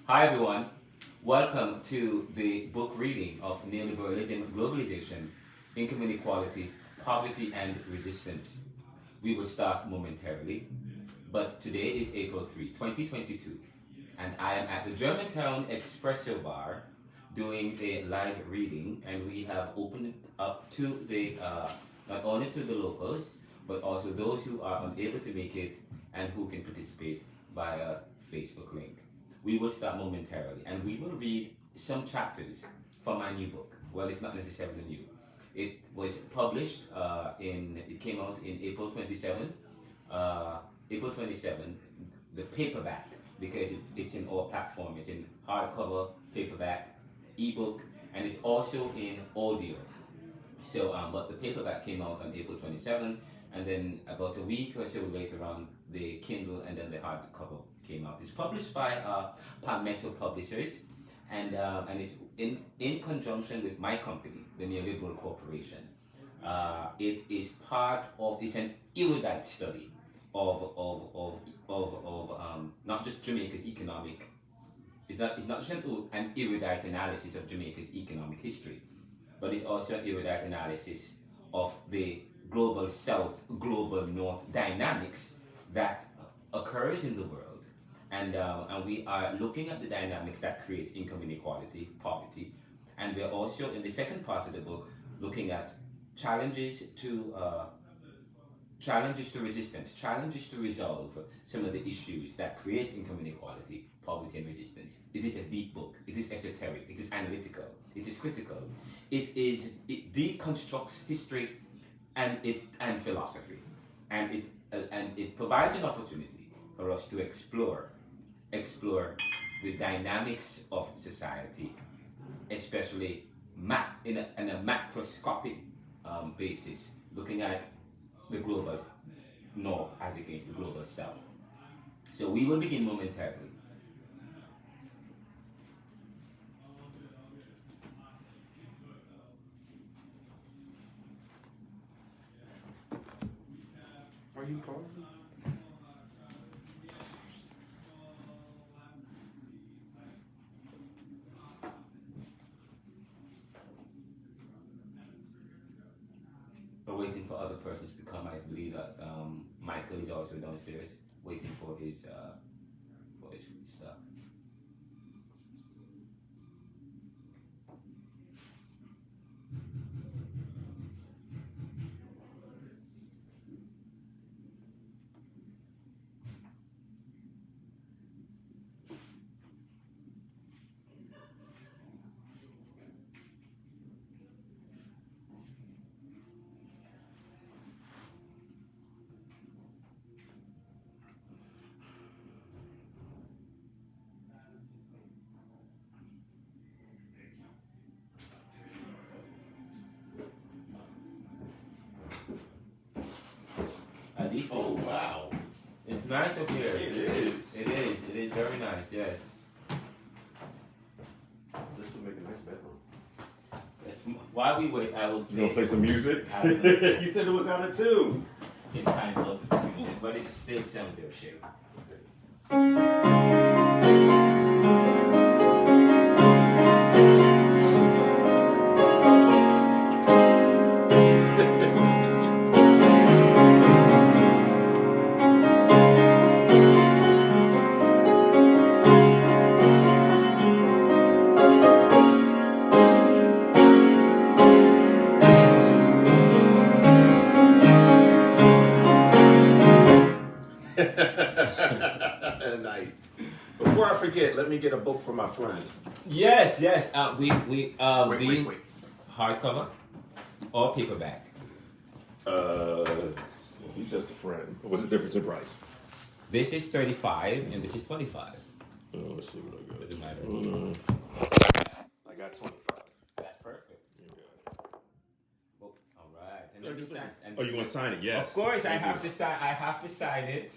Hi everyone, welcome to the book reading of Neoliberalism, Globalization, Income Inequality, Poverty and Resistance. We will start momentarily, but today is April 3, 2022, and I am at the Germantown Espresso bar doing a live reading, and we have opened it up to the not only to the locals, but also those who are unable to make it and who can participate via Facebook link. We will start momentarily, and we will read some chapters from my new book. Well, it's not necessarily new. It was published it came out in April 27th. April 27th, the paperback, because it's in all platforms. It's in hardcover, paperback, ebook, and it's also in audio. So, but the paperback came out on April 27th, and then about a week or so later on, the Kindle and then the hardcover came out. It's published by Palmetto Publishers, and it's in conjunction with my company, the Neoliberal Corporation. It is it's an erudite study of not just Jamaica's economic. It's not just an erudite analysis of Jamaica's economic history, but it's also an erudite analysis of the global south, global north dynamics that occurs in the world. And we are looking at the dynamics that creates income inequality, poverty, and we're also, in the second part of the book, looking at challenges to resistance, challenges to resolve some of the issues that create income inequality, poverty, and resistance. It is a deep book. It is esoteric. It is analytical. It is critical. It deconstructs history and philosophy, and it provides an opportunity for us to explore the dynamics of society, especially in a macroscopic basis, looking at the global north as against the global south. So we will begin momentarily. Are you pausing? We're waiting for other persons to come. I believe that Michael is also downstairs waiting for his stuff. Oh, wow. It's nice up here. It is. It is very nice, yes. This would make a nice bedroom. While we wait, I will play. You gonna play some music? You said it was out of tune. It's kind of confusing, but it still sounds their shape. Nice. Before I forget, let me get a book for my friend. Yes. We Wait. hardcover or paperback. He's just a friend. What's the difference in price? This is 35 and this is 25. Let's see what I got. Doesn't matter. I got 25. That's perfect. Oh, all right. And then we sign. Oh, you want to sign it? Yes. Of course, I have to sign it.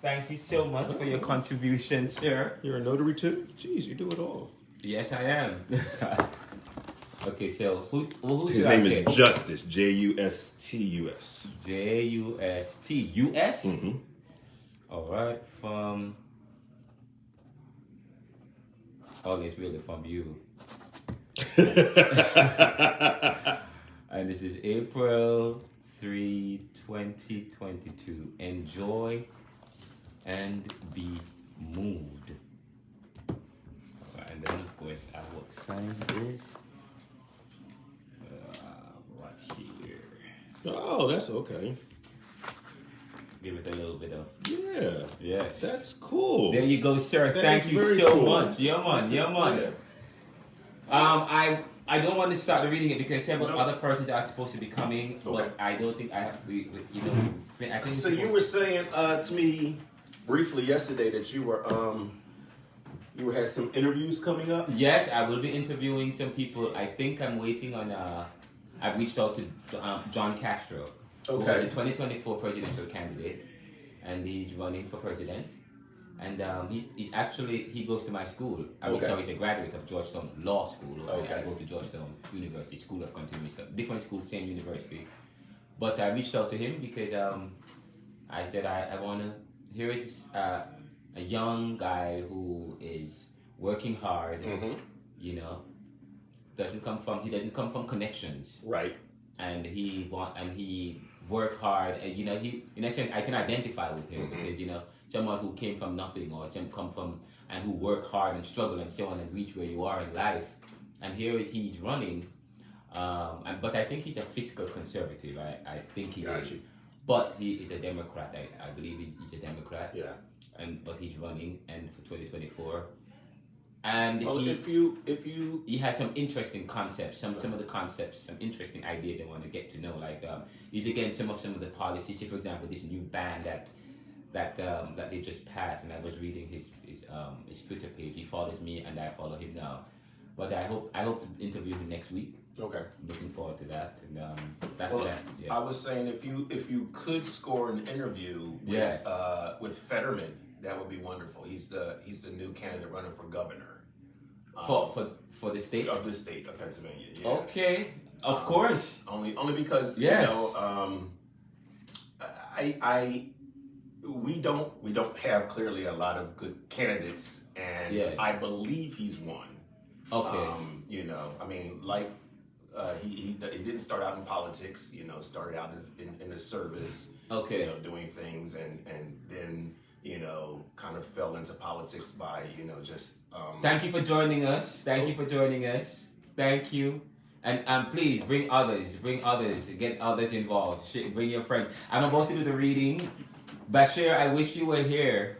Thank you so much for your contribution, sir. You're a notary too? Jeez, you do it all. Yes, I am. Okay, so who's His name is Justice, Justus. Justus? Mm-hmm. All right, from Oh, it's really from you. And this is April 3, 2022. Enjoy and be moved. And then, of course, I will sign this right here. Oh, that's okay. Give it a little bit of. Yeah. Yes. That's cool. There you go, sir. That Thank is you very so cool. much. Yeah, man. Yeah, man. I don't want to start reading it because several other persons are supposed to be coming, but I don't think I have. I think. So you were saying to me briefly yesterday that you had some interviews coming up. Yes, I will be interviewing some people. I think I'm waiting on. I've reached out to John Castro, who is the 2024 presidential candidate, and he's running for president. And he's actually, he goes to my school. So he's a graduate of Georgetown Law School. I go to Georgetown University, School of Continuing Studies. Different school, same university. But I reached out to him because I said I want to, here is a young guy who is working hard, you know, he doesn't come from connections. Right. And he work hard, and he, in a sense, I can identify with him because someone who came from nothing or some come from and who work hard and struggle and so on and reach where you are in life, and here is he's running, but I think he's a fiscal conservative. I think he is, but he is a Democrat. I believe he's a Democrat. Yeah. But he's running and for 2024. And he has some interesting concepts, some of the concepts, some interesting ideas I want to get to know. Like he's against some of the policies. Say, for example, this new ban that they just passed, and I was reading his Twitter page. He follows me, and I follow him now. But I hope to interview him next week. Okay. I'm looking forward to that. And that's well, that. Yeah. I was saying if you could score an interview with Fetterman, that would be wonderful. He's the new candidate running for governor. For the state of Pennsylvania. Yeah. Okay, of course. Only because we don't have clearly a lot of good candidates, and I believe he's one. Okay. He didn't start out in politics. Started out in the service. Okay. Doing things, and then. Kind of fell into politics by, just... Thank you for joining us. Thank you. And please, bring others, get others involved. Bring your friends. I'm about to do the reading. Bashir, I wish you were here.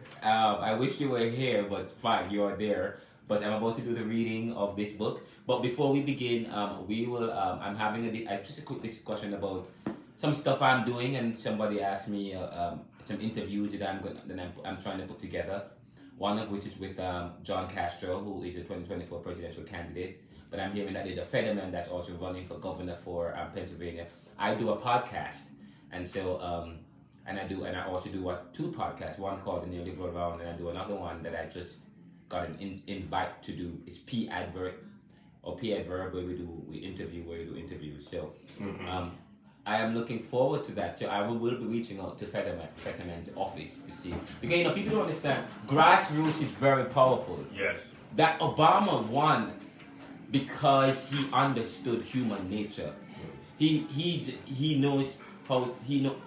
But fine, you are there. But I'm about to do the reading of this book. But before we begin, we will... I'm having just a quick discussion about some stuff I'm doing, and somebody asked me... some interviews that I'm trying to put together. One of which is with John Castro, who is the 2024 presidential candidate. But I'm hearing that there's a Fetterman that's also running for governor for Pennsylvania. I do a podcast, and so I also do two podcasts. One called the Neoliberal Round, and I do another one that I just got an invite to do. It's P Adverb, where we do interviews. So. I am looking forward to that. So I will be reaching out to Fetterman's office to see. Because, people don't understand, grassroots is very powerful. Yes. That Obama won because he understood human nature. He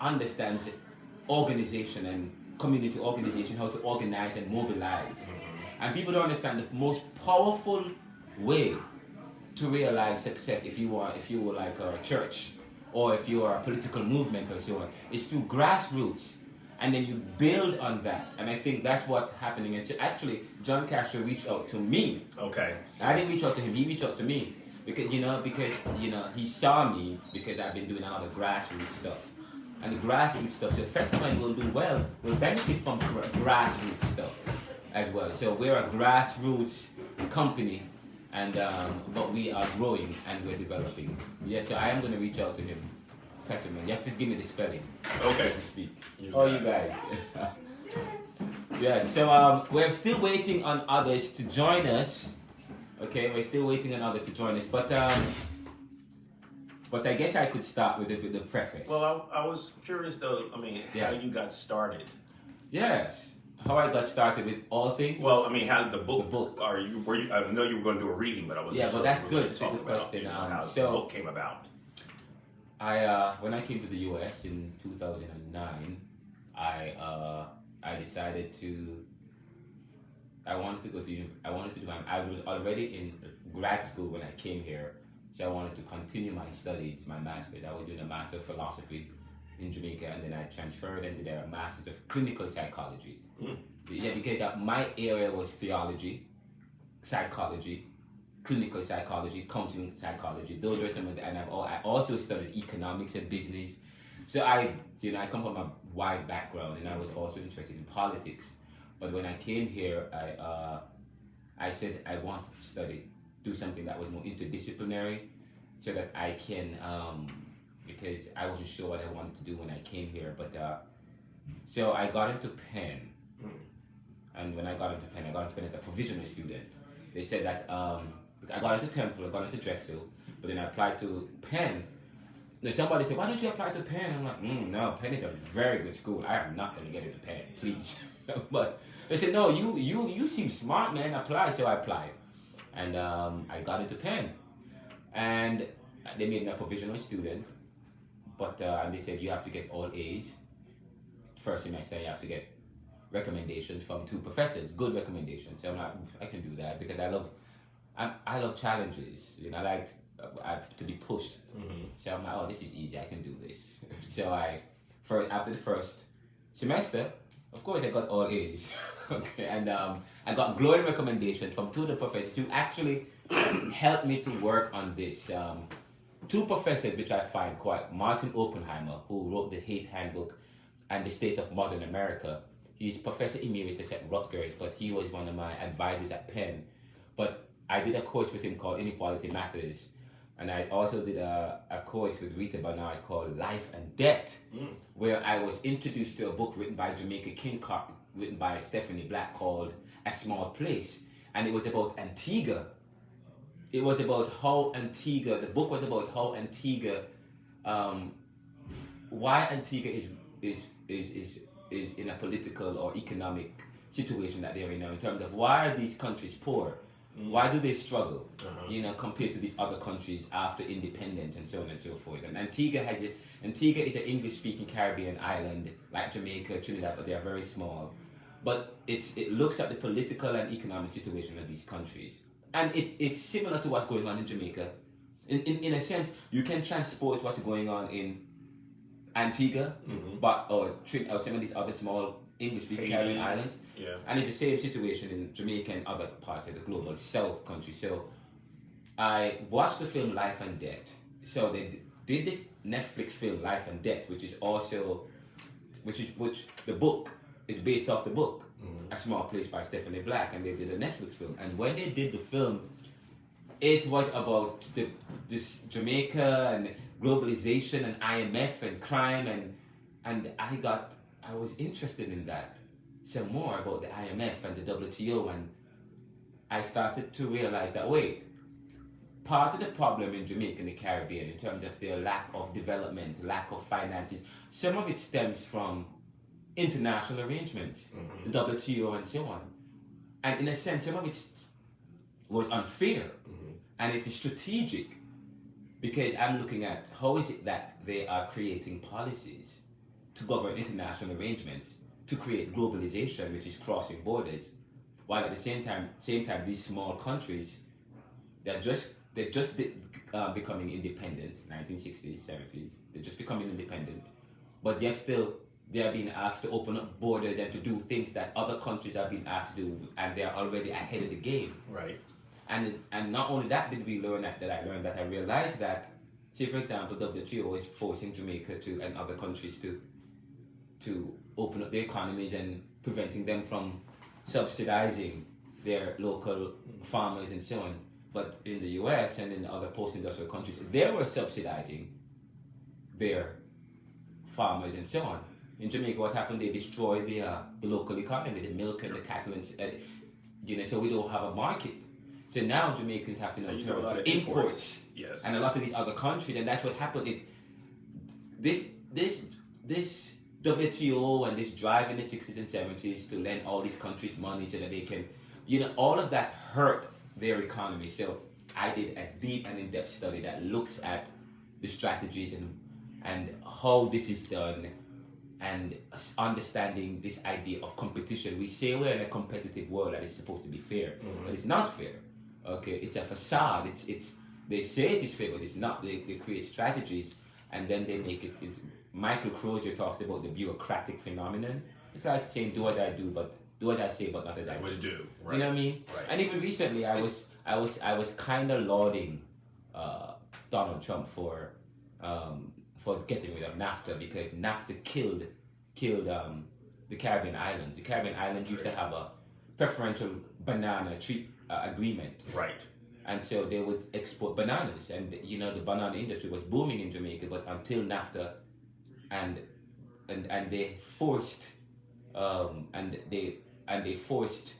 understands organization and community organization, how to organize and mobilize. And people don't understand the most powerful way to realize success if you were like a church, or if you are a political movement or so on, it's through grassroots. And then you build on that. And I think that's what's happening. And so actually, John Castro reached out to me. Okay. I didn't reach out to him, he reached out to me. Because he saw me because I've been doing a lot of grassroots stuff. And the grassroots stuff, so Fetterman will benefit from grassroots stuff as well. So we're a grassroots company. And but we are growing and we're developing. Yes, so I am going to reach out to him, Fetterman. You have to give me the spelling. Okay. To speak. You guys. Yeah. So we're still waiting on others to join us. Okay, we're still waiting on others to join us, but I guess I could start with the preface. Well, I was curious though. How you got started? Yes. how I got started with all things. Well, I mean, how did the book? The book. Are you? Were you? I know you were going to do a reading, but I wasn't sure. But that's if we were good. going to talk Good about, question. how So the book came about. When I came to the U.S. in 2009, I decided to. I wanted to go to. I wanted to do. I was already in grad school when I came here, so I wanted to continue my studies, my master's. I was doing a master of philosophy in Jamaica, and then I transferred and did a master's of clinical psychology. Yeah, because my area was theology, psychology, clinical psychology, counseling psychology. Those were some of the, and I also studied economics and business. So I come from a wide background, and I was also interested in politics. But when I came here, I said I wanted to study, do something that was more interdisciplinary, so that I can, because I wasn't sure what I wanted to do when I came here. But so I got into Penn, and when I got into Penn as a provisional student. They said that I got into Temple, I got into Drexel, but then I applied to Penn. Then somebody said, "Why don't you apply to Penn?" I'm like, "No, Penn is a very good school. I am not going to get into Penn, please." But they said, "No, you seem smart, man. Apply." So I applied, and I got into Penn, and they made me a provisional student. But and they said you have to get all A's. First semester, you have to get recommendations from 2 professors, good recommendations. So I'm like, I can do that because I love challenges. I like to be pushed. So I'm like, oh, this is easy. I can do this. So after the first semester, of course, I got all A's. Okay, and I got glowing recommendations from 2 of the professors who actually helped me to work on this. 2 professors which I find quite. Martin Oppenheimer, who wrote the Hate Handbook and the State of Modern America. He's Professor Emeritus at Rutgers, but he was one of my advisors at Penn. But I did a course with him called Inequality Matters. And I also did a course with Rita Barnard called Life and Debt, where I was introduced to a book written by Jamaica Kincock, written by Stephanie Black, called A Small Place. And it was about Antigua. It was about how Antigua, the book was about how Antigua, why Antigua is in a political or economic situation that they're in now, in terms of why are these countries poor? Why do they struggle, compared to these other countries after independence and so on and so forth? And Antigua is an English-speaking Caribbean island like Jamaica, Trinidad, but they are very small. But it looks at the political and economic situation of these countries, and it's similar to what's going on in Jamaica. In a sense, you can transport what's going on in Antigua, or some of these other small English-speaking Caribbean islands, and it's the same situation in Jamaica and other parts of the global South country. So I watched the film Life and Debt. So they did this Netflix film Life and Debt, which the book is based off the book, A Small Place by Stephanie Black, and they did a Netflix film. And when they did the film, it was about this Jamaica and globalization and IMF and crime, and I was interested in that some more about the IMF and the WTO, and I started to realize that part of the problem in Jamaica and the Caribbean in terms of their lack of development, lack of finances, some of it stems from international arrangements, the WTO and so on. And in a sense, some of it was unfair, and it is strategic, because I'm looking at how is it that they are creating policies to govern international arrangements, to create globalization, which is crossing borders, while at the same time these small countries, they're just becoming independent, 1960s, 70s, they're just becoming independent, but yet still they are being asked to open up borders and to do things that other countries are being asked to do, and they're already ahead of the game. Right. And not only that did we learn that I realized that, say for example, WTO is forcing Jamaica and other countries to open up their economies and preventing them from subsidizing their local farmers and so on. But in the US and in other post-industrial countries, they were subsidizing their farmers and so on. In Jamaica, what happened? They destroyed the local economy, the milk and the cattle, and so we don't have a market. So now Jamaicans have to turn to imports, and a lot of these other countries, and that's what happened. This WTO and this drive in the 60s and 70s to lend all these countries money so that they can, all of that hurt their economy. So I did a deep and in-depth study that looks at the strategies and how this is done, and understanding this idea of competition. We say we're in a competitive world that is supposed to be fair, but it's not fair. Okay, it's a facade. It's they say it is fair, but it's not. They create strategies and then they make it into. Michael Crozier talked about the bureaucratic phenomenon. It's like saying, "Do as I do, but do as I say, but not as I do." Right. You know what I mean? Right. And even recently, I was kind of lauding Donald Trump for getting rid of NAFTA, because NAFTA killed the Caribbean islands. The Caribbean islands used to have a preferential banana agreement. Right. And so they would export bananas, and the banana industry was booming in Jamaica. But until NAFTA, and they forced forced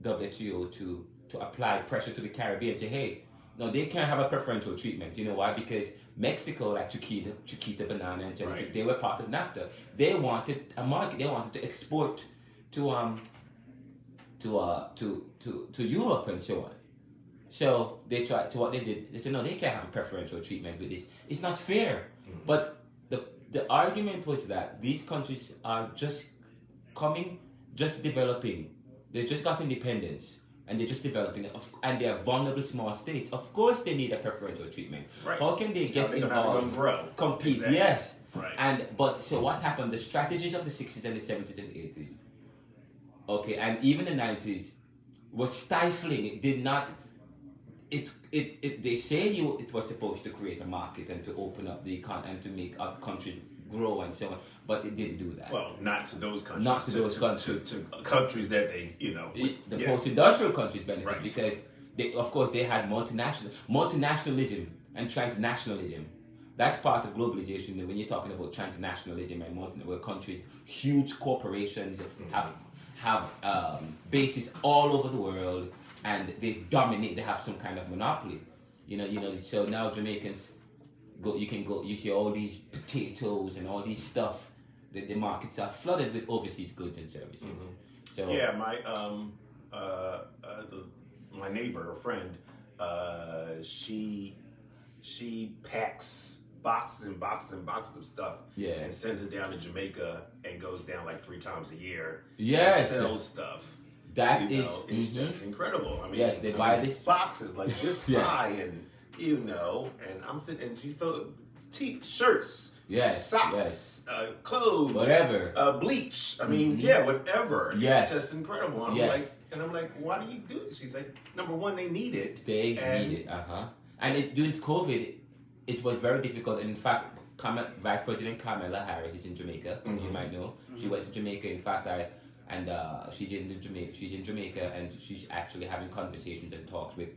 WTO to apply pressure to the Caribbean, say, hey, no, they can't have a preferential treatment. You know why? Because Mexico, like Chiquita banana, and right. They were part of NAFTA. They wanted a market. They wanted to export to Europe and so on. So they tried to what they did. They said, no, they can't have a preferential treatment with this. It's not fair. Mm-hmm. But the argument was that these countries are just developing. They just got independence. And they're just developing it, and they are vulnerable small states. Of course, they need a preferential treatment. Right. How can they get involved? Grow. Compete? Exactly. Yes. Right. So what happened? The strategies of the 60s and the 70s and the 80s, okay, and even the 90s, was stifling. It did not. They say it was supposed to create a market and to open up the economy and to make other countries grow and so on, but it didn't do that. Well, not to those countries. Not to those countries. To countries that they, the post-industrial countries benefit, right. because they had multinationalism and transnationalism. That's part of globalization. When you're talking about transnationalism and where countries, huge corporations have bases all over the world, and they dominate. They have some kind of monopoly. So now Jamaicans. You see all these potatoes and all these stuff. The markets are flooded with overseas goods and services. Mm-hmm. So yeah, my neighbor or friend, she packs boxes and boxes and boxes of stuff, and sends it down to Jamaica and goes down like 3 times a year. Yes, and sells stuff. That is it's just incredible. I mean, yes, they buy this boxes like this high and. And I'm sitting, and she filled t-shirts, socks, clothes, whatever, bleach. I mean, whatever. Yes. It's just incredible. I'm like, why do you do this? She's like, number one, they need it. They need it. And during COVID, it was very difficult. And in fact, Vice President Kamala Harris is in Jamaica. You might know. She went to Jamaica. In fact, she's in Jamaica, and she's actually having conversations and talks with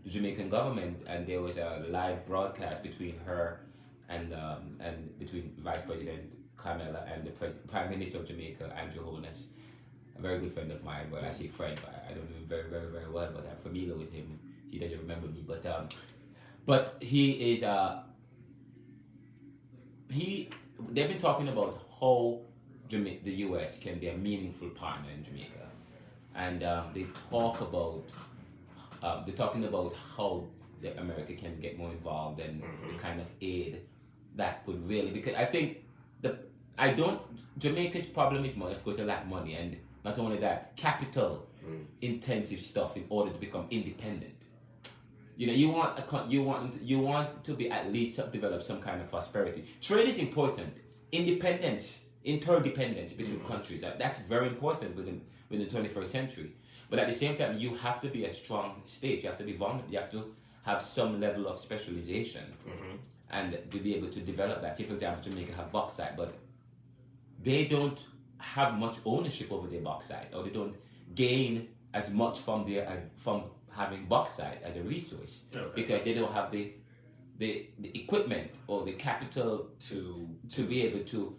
the Jamaican government, and there was a live broadcast between her and between Vice President Kamala and the Prime Minister of Jamaica, Andrew Holness, a very good friend of mine. Well, I say friend, but I don't know him very, very, very well, but I'm familiar with him. He doesn't remember me, but he is they've been talking about how the U.S. can be a meaningful partner in Jamaica, and they're talking about how America can get more involved and the kind of aid that would really, because I think Jamaica's problem is money. Of course, they lack money, and not only that, capital intensive stuff in order to become independent. You want to be at least develop some kind of prosperity. Trade is important. Independence, interdependence between countries, that's very important within the 21st century. But at the same time, you have to be a strong state. You have to be vulnerable. You have to have some level of specialization and to be able to develop that. Say, for example, Jamaica have bauxite, but they don't have much ownership over their bauxite, or they don't gain as much from having bauxite as a resource, because they don't have the equipment or the capital to be able to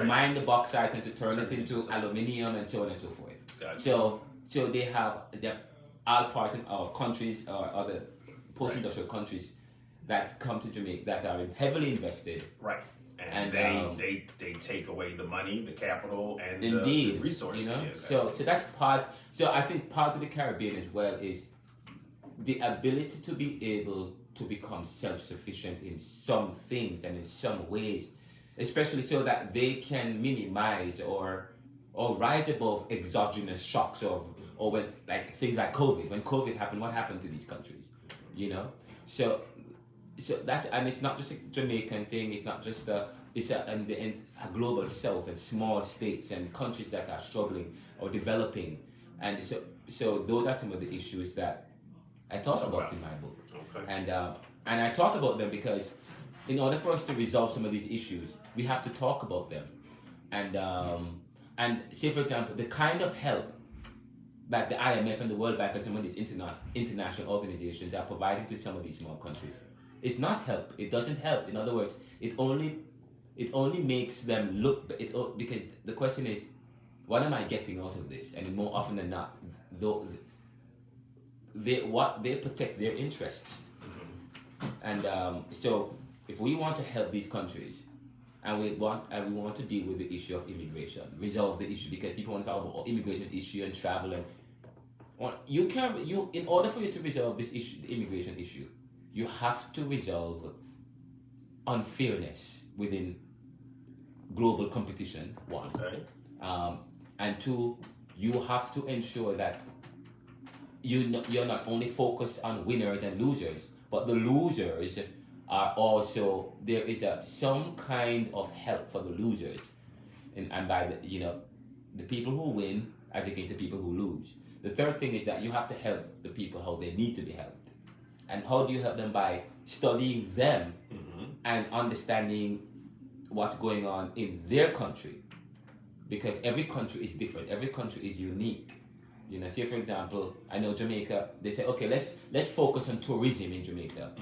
mine the bauxite and to turn it into aluminium and so on and so forth. Gotcha. So they're all part of our countries or other post-industrial countries that come to Jamaica that are heavily invested. Right. And they take away the money, the capital, and indeed, the resources. You know? So that's part. So I think part of the Caribbean as well is the ability to be able to become self-sufficient in some things and in some ways, especially so that they can minimize or rise above exogenous shocks or when like things like COVID. When COVID happened, what happened to these countries? You know, so that, and it's not just a Jamaican thing. It's not just it's a global South and small states and countries that are struggling or developing, and so those are some of the issues that I talk about in my book. Okay. And I talk about them because in order for us to resolve some of these issues, we have to talk about them. And say, for example, the kind of help that the IMF and the World Bank and some of these international organizations are providing to some of these small countries, it's not help. It doesn't help. In other words, it only makes them look. Because the question is, what am I getting out of this? And more often than not, they protect their interests. And so if we want to help these countries, and we want to deal with the issue of immigration, resolve the issue, because people want to talk about immigration issue and travel, and in order for you to resolve this issue, the immigration issue, you have to resolve unfairness within global competition, one. Okay. And two, you have to ensure that you're not only focused on winners and losers, but the losers are also, there is some kind of help for the losers, and by the people who win as against the people who lose. The third thing is that you have to help the people how they need to be helped. And how do you help them? By studying them and understanding what's going on in their country, because every country is different. Every country is unique. You know, say for example, I know Jamaica. They say, okay, let's focus on tourism in Jamaica.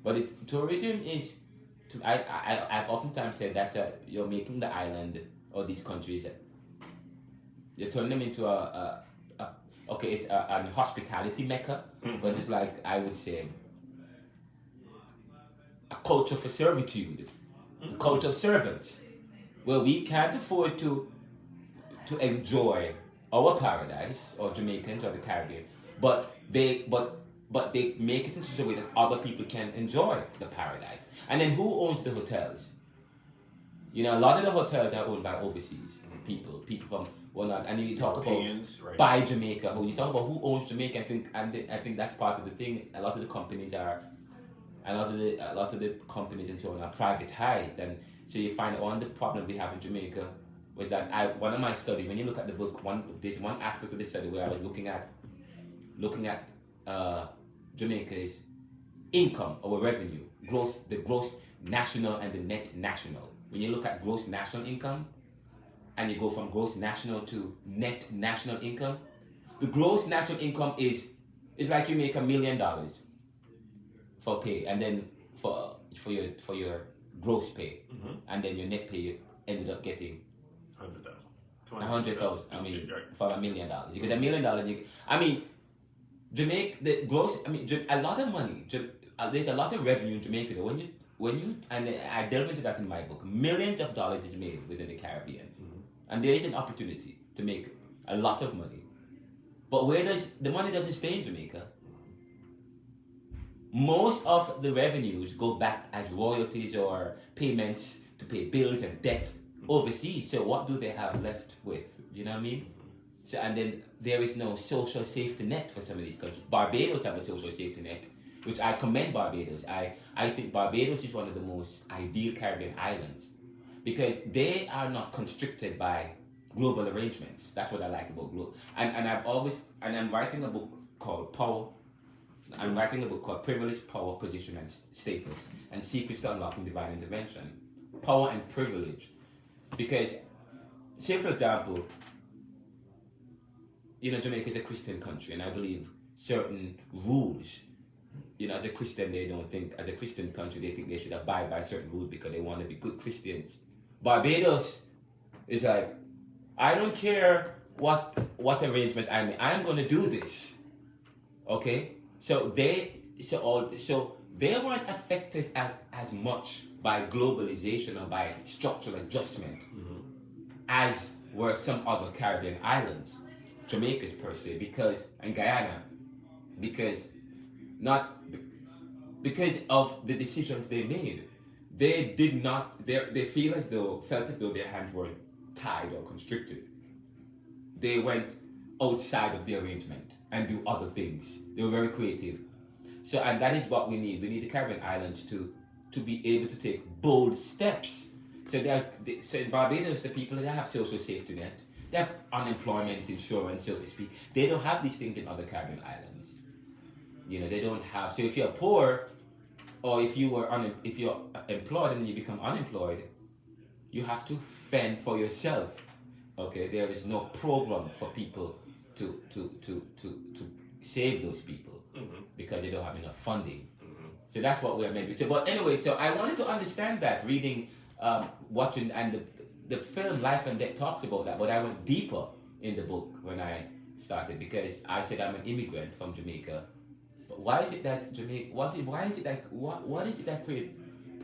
But tourism is, I've oftentimes said that you're making the island or these countries, you're turning them into it's a hospitality mecca, but it's like, I would say, a culture for servitude, a culture of servants, where we can't afford to enjoy our paradise, or Jamaicans or the Caribbean, but they make it in such a way that other people can enjoy the paradise. And then who owns the hotels? You know, a lot of the hotels are owned by overseas people from and you talk Europeans, about by Jamaica. When you talk about who owns Jamaica, I think that's part of the thing. A lot of the companies and so on are privatized, and so you find one of the problems we have in Jamaica was that one of my studies, when you look at the book, there's one aspect of the study where I was looking at Jamaica's income or revenue, the gross national and the net national. When you look at gross national income, and you go from gross national to net national income, the gross national income is like you make $1 million for pay, and then for your gross pay, and then your net pay, you ended up getting 100,000. I mean, for $1 million, you get $1 million. Jamaica, the gross. A lot of money. There's a lot of revenue in Jamaica. When you and I delve into that in my book. Millions of dollars is made within the Caribbean, and there is an opportunity to make a lot of money. But where does the money doesn't stay in Jamaica? Most of the revenues go back as royalties or payments to pay bills and debt overseas. So what do they have left with? You know what I mean? So, and then there is no social safety net for some of these countries. Barbados have a social safety net, which I commend Barbados. I think Barbados is one of the most ideal Caribbean islands because they are not constricted by global arrangements. That's what I like about global. And I'm writing a book called Power. I'm writing a book called Privilege, Power, Position, and Status, and Secrets to Unlocking Divine Intervention. Power and privilege. Because, say for example, Jamaica is a Christian country, and I believe certain rules, as a Christian, as a Christian country, they think they should abide by certain rules because they want to be good Christians. Barbados is like, I don't care what arrangement I'm going to do this. Okay? So they weren't affected as much by globalization or by structural adjustment as were some other Caribbean islands, Jamaica's per se, and Guyana, because of the decisions they made. They did not, they felt as though their hands were tied or constricted. They went outside of the arrangement and do other things. They were very creative. So, and that is what we need. We need the Caribbean islands to be able to take bold steps. So so in Barbados, the people, they have social safety net. They have unemployment insurance, so to speak. They don't have these things in other Caribbean islands. They don't have. So if you're poor, or if you're employed and you become unemployed, you have to fend for yourself. Okay, there is no program for people to save those people because they don't have enough funding. So that's what we're meant to do. But anyway, so I wanted to understand that reading, watching, and the film Life and Death talks about that. But I went deeper in the book when I started, because I said I'm an immigrant from Jamaica. But why is it that Jamaica? What is it that creates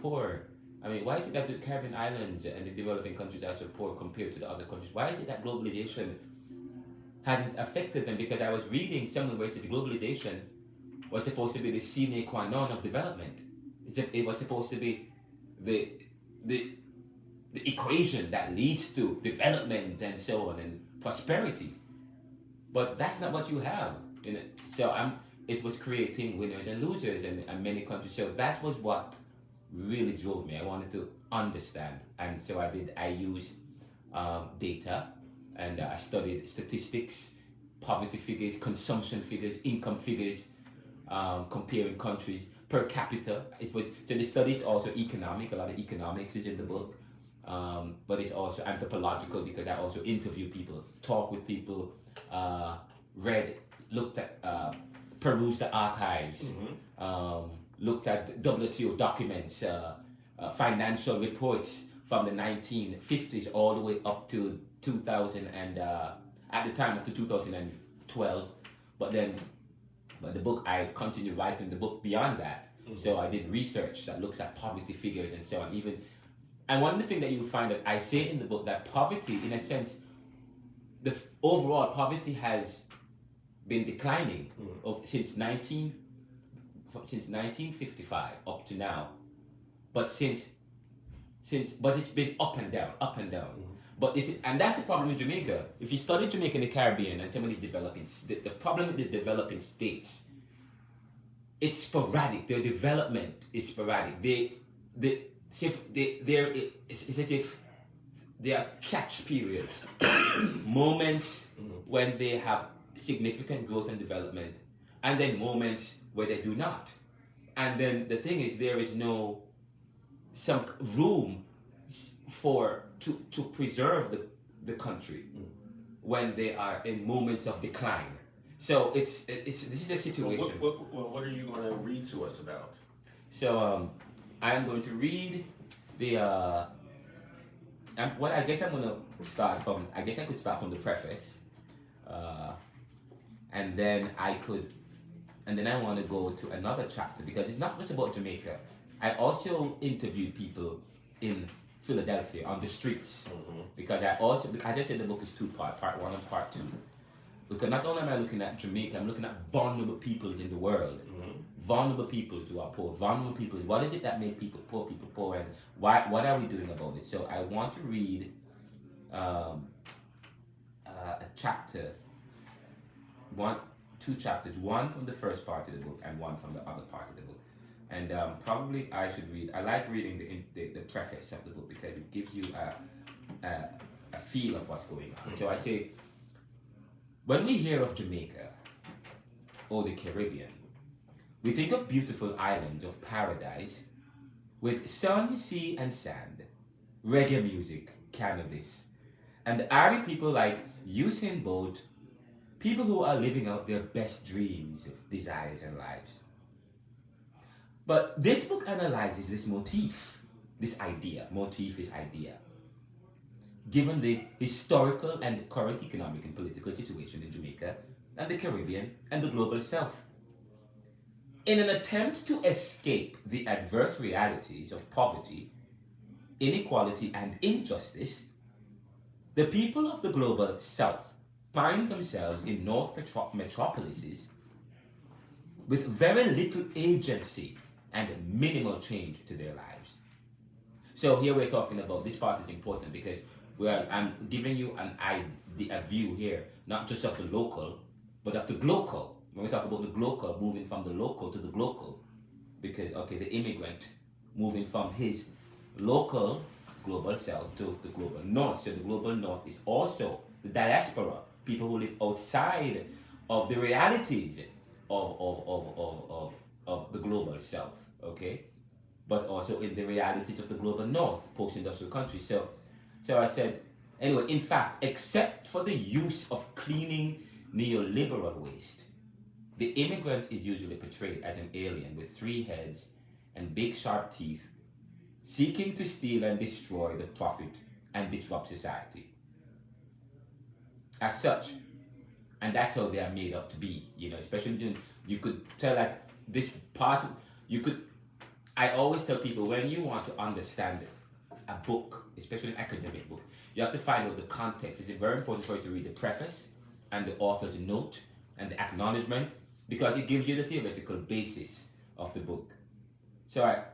poor? I mean, why is it that the Caribbean islands and the developing countries are so poor compared to the other countries? Why is it that globalization hasn't affected them? Because I was reading somewhere where it says globalization was supposed to be the sine qua non of development. It was supposed to be the equation that leads to development and so on and prosperity. But that's not what you have. So it was creating winners and losers in many countries. So that was what really drove me. I wanted to understand, and so I used data, and I studied statistics, poverty figures, consumption figures, income figures, comparing countries per capita. So the study is also economic. A lot of economics is in the book, but it's also anthropological, because I also interview people, talk with people, perused the archives, looked at WTO documents, financial reports from the 1950s all the way up to 2000 and at the time up to 2012. But the book, I continued writing the book beyond that. So I did research that looks at poverty figures and so on. And one of the things that you will find that I say in the book, that poverty, in a sense, the overall poverty has been declining since 1955 up to now, but but it's been up and down. And that's the problem in Jamaica. If you study Jamaica and the Caribbean and some of these developing, the problem with the developing states, it's sporadic. Their development is sporadic. It's as if there are catch periods, moments when they have significant growth and development, and then moments where they do not. And then the thing is, there is some room to preserve the country when they are in moments of decline. So this is a situation. What are you going to read to us about? So I'm going to read I guess I'm going to start from. I guess I could start from the preface, and then I want to go to another chapter, because it's not just about Jamaica. I also interviewed people in Philadelphia on the streets, because I just said the book is two-part, part one and part two. Because not only am I looking at Jamaica, I'm looking at vulnerable peoples in the world. Vulnerable peoples who are poor. Vulnerable peoples. What is it that make poor people poor, and what are we doing about it? So I want to read a chapter, two chapters, one from the first part of the book and one from the other part of the book. And probably I should read. I like reading the preface of the book, because it gives you a feel of what's going on. So I say, when we hear of Jamaica or the Caribbean, we think of beautiful islands of paradise with sun, sea, and sand, reggae music, cannabis, and airy people like Usain Bolt, people who are living out their best dreams, desires, and lives. But this book analyzes this motif, this idea. Motif is idea. Given the historical and current economic and political situation in Jamaica and the Caribbean and the global south. In an attempt to escape the adverse realities of poverty, inequality, and injustice, the people of the global south find themselves in North metropolises with very little agency and minimal change to their lives. So here we're talking about, this part is important because I'm giving you a view here, not just of the local, but of the global. When we talk about the global, moving from the local to the global, because, okay, the immigrant moving from his local global south to the global north. So the global north is also the diaspora, people who live outside of the realities of the global south, okay? But also in the realities of the global north, post-industrial countries. So I said, anyway, in fact, except for the use of cleaning neoliberal waste, the immigrant is usually portrayed as an alien with 3 heads and big sharp teeth, seeking to steal and destroy the profit and disrupt society. As such, and that's how they are made up to be, especially during, you could tell that this part, I always tell people, when you want to understand a book, especially an academic book, you have to find out the context. It's very important for you to read the preface and the author's note and the acknowledgement, because it gives you the theoretical basis of the book. So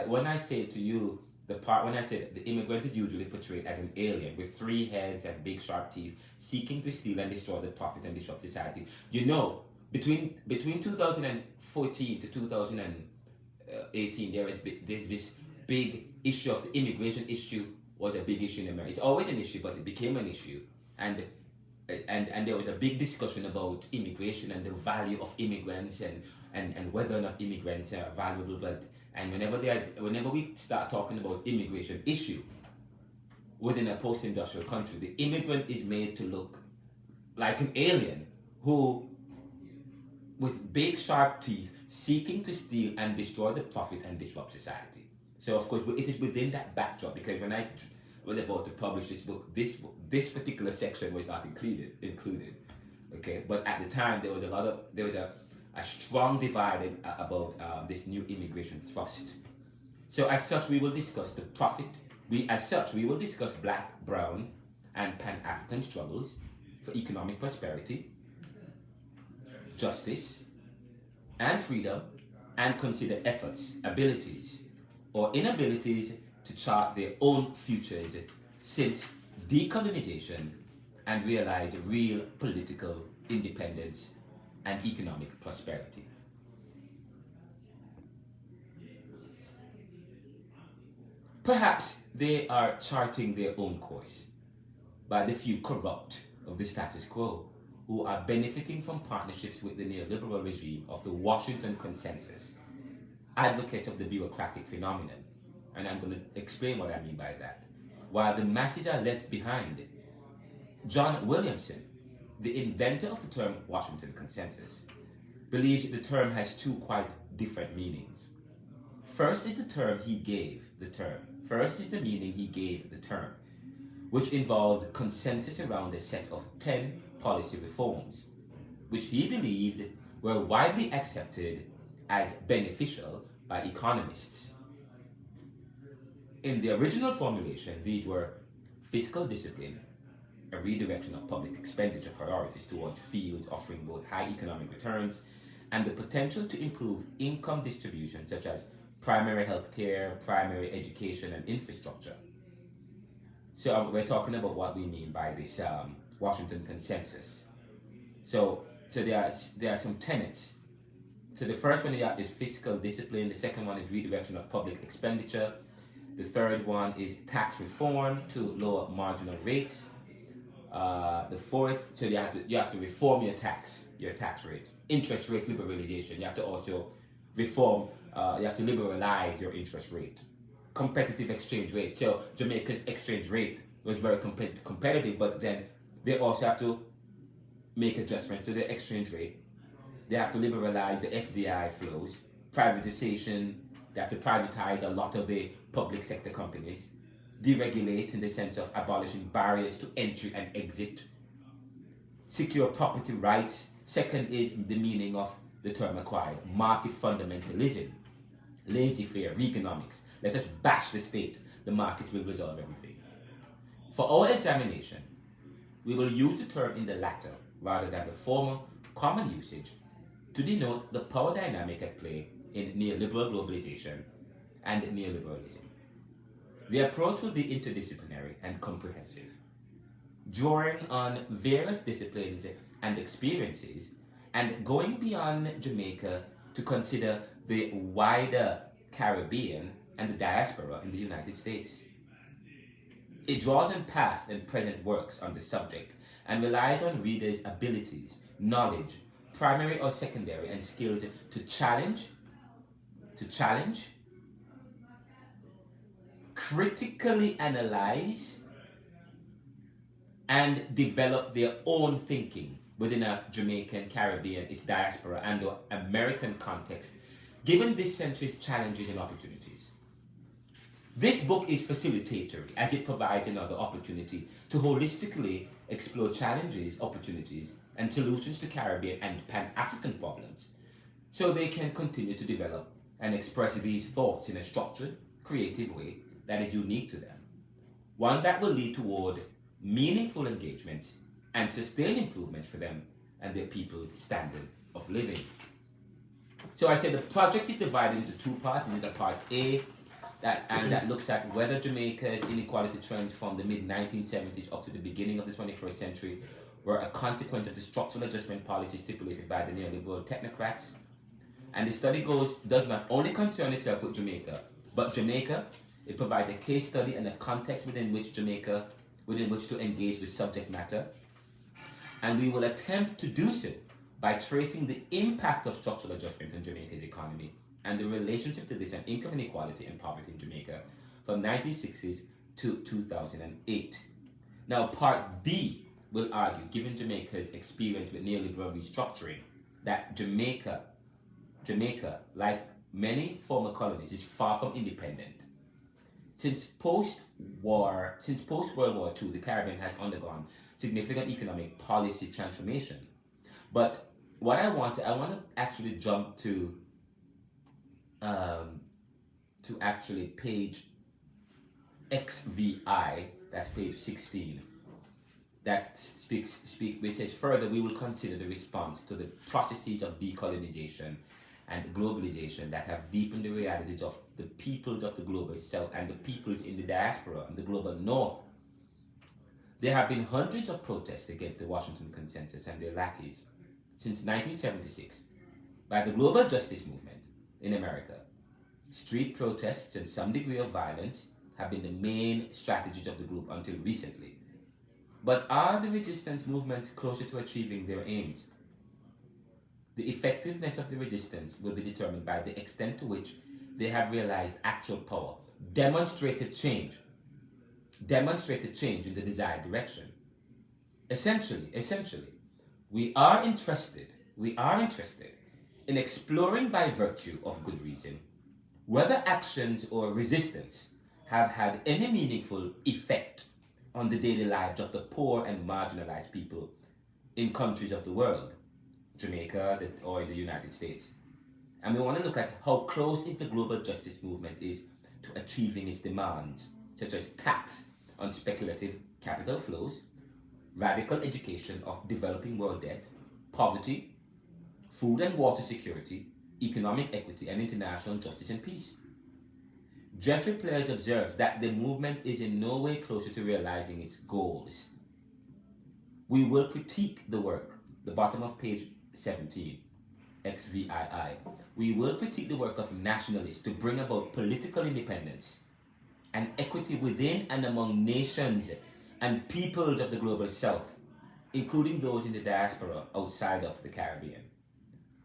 when I say to you, when I say the immigrant is usually portrayed as an alien with 3 heads and big sharp teeth, seeking to steal and destroy the profit and disrupt society. Between 2014 to 2018, there's this big issue of the immigration issue was a big issue in America. It's always an issue, but it became an issue, and there was a big discussion about immigration and the value of immigrants and whether or not immigrants are valuable. And whenever we start talking about immigration issue within a post-industrial country, the immigrant is made to look like an alien who, with big sharp teeth, seeking to steal and destroy the profit and disrupt society. So of course it is within that backdrop, because when I was about to publish this book, this particular section was not included. Okay, but at the time there was a strong divide about this new immigration thrust. So as such, we will discuss the profit. We will discuss Black, Brown, and Pan-African struggles for economic prosperity, justice, and freedom, and consider efforts, abilities, or inabilities to chart their own futures since decolonization and realize real political independence and economic prosperity. Perhaps they are charting their own course by the few corrupt of the status quo who are benefiting from partnerships with the neoliberal regime of the Washington Consensus, advocates of the bureaucratic phenomenon. And I'm going to explain what I mean by that. While the masses are left behind. John Williamson, the inventor of the term Washington Consensus, believes the term has 2 quite different meanings. First is the meaning he gave the term, which involved consensus around a set of 10 policy reforms, which he believed were widely accepted as beneficial by economists. In the original formulation, these were fiscal discipline, a redirection of public expenditure priorities toward fields offering both high economic returns and the potential to improve income distribution, such as primary health care, primary education, and infrastructure. So we're talking about what we mean by this Washington Consensus. So there are some tenets. So the first one is fiscal discipline. The second one is redirection of public expenditure. The third one is tax reform to lower marginal rates. The fourth, so you have to reform your tax rate. Interest rate liberalization. You have to also reform. You have to liberalize your interest rate. Competitive exchange rate. So Jamaica's exchange rate was very competitive, but then they also have to make adjustments to their exchange rate. They have to liberalize the FDI flows, privatization. They have to privatize a lot of the public sector companies, deregulate in the sense of abolishing barriers to entry and exit, secure property rights. Second is the meaning of the term acquired, market fundamentalism, laissez-faire, economics. Let us bash the state. The market will resolve everything. For our examination, we will use the term in the latter rather than the former common usage to denote the power dynamic at play in neoliberal globalization and neoliberalism. The approach will be interdisciplinary and comprehensive, drawing on various disciplines and experiences and going beyond Jamaica to consider the wider Caribbean and the diaspora in the United States. It draws on past and present works on the subject and relies on readers' abilities, knowledge, primary or secondary, and skills to challenge, critically analyze, and develop their own thinking within a Jamaican, Caribbean, its diaspora, and or American context, given this century's challenges and opportunities. This book is facilitatory as it provides another opportunity to holistically explore challenges, opportunities, and solutions to Caribbean and Pan-African problems, so they can continue to develop and express these thoughts in a structured, creative way that is unique to them, one that will lead toward meaningful engagements and sustained improvements for them and their people's standard of living. So I said the project is divided into two parts. It is a part A that looks at whether Jamaica's inequality trends from the mid-1970s up to the beginning of the 21st century were a consequence of the structural adjustment policy stipulated by the neoliberal technocrats. And the study does not only concern itself with Jamaica, but Jamaica. It provides a case study and a context within which to engage the subject matter. And we will attempt to do so by tracing the impact of structural adjustment on Jamaica's economy and the relationship to this and income inequality and poverty in Jamaica from 1960s to 2008. Now, part B will argue, given Jamaica's experience with neoliberal restructuring, that Jamaica, like many former colonies, is far from independent. Since post-World War II, the Caribbean has undergone significant economic policy transformation. But what I want to actually jump to actually page XVI, that's page 16, that which says further we will consider the response to the processes of decolonization and globalization that have deepened the realities of the peoples of the global south and the peoples in the diaspora and the global north. There have been hundreds of protests against the Washington Consensus and their lackeys since 1976 by the global justice movement in America. Street protests and some degree of violence have been the main strategies of the group until recently. But are the resistance movements closer to achieving their aims? The effectiveness of the resistance will be determined by the extent to which they have realized actual power, demonstrated change in the desired direction. Essentially, we are interested in exploring by virtue of good reason whether actions or resistance have had any meaningful effect on the daily lives of the poor and marginalized people in countries of the world, Jamaica or in the United States. And we want to look at how close is the global justice movement is to achieving its demands, such as tax on speculative capital flows, radical education of developing world debt, poverty, food and water security, economic equity, and international justice and peace. Jeffrey Players observes that the movement is in no way closer to realizing its goals. We will critique the work, the bottom of page 17, XVI. We will critique the work of nationalists to bring about political independence and equity within and among nations and peoples of the global south, including those in the diaspora outside of the Caribbean.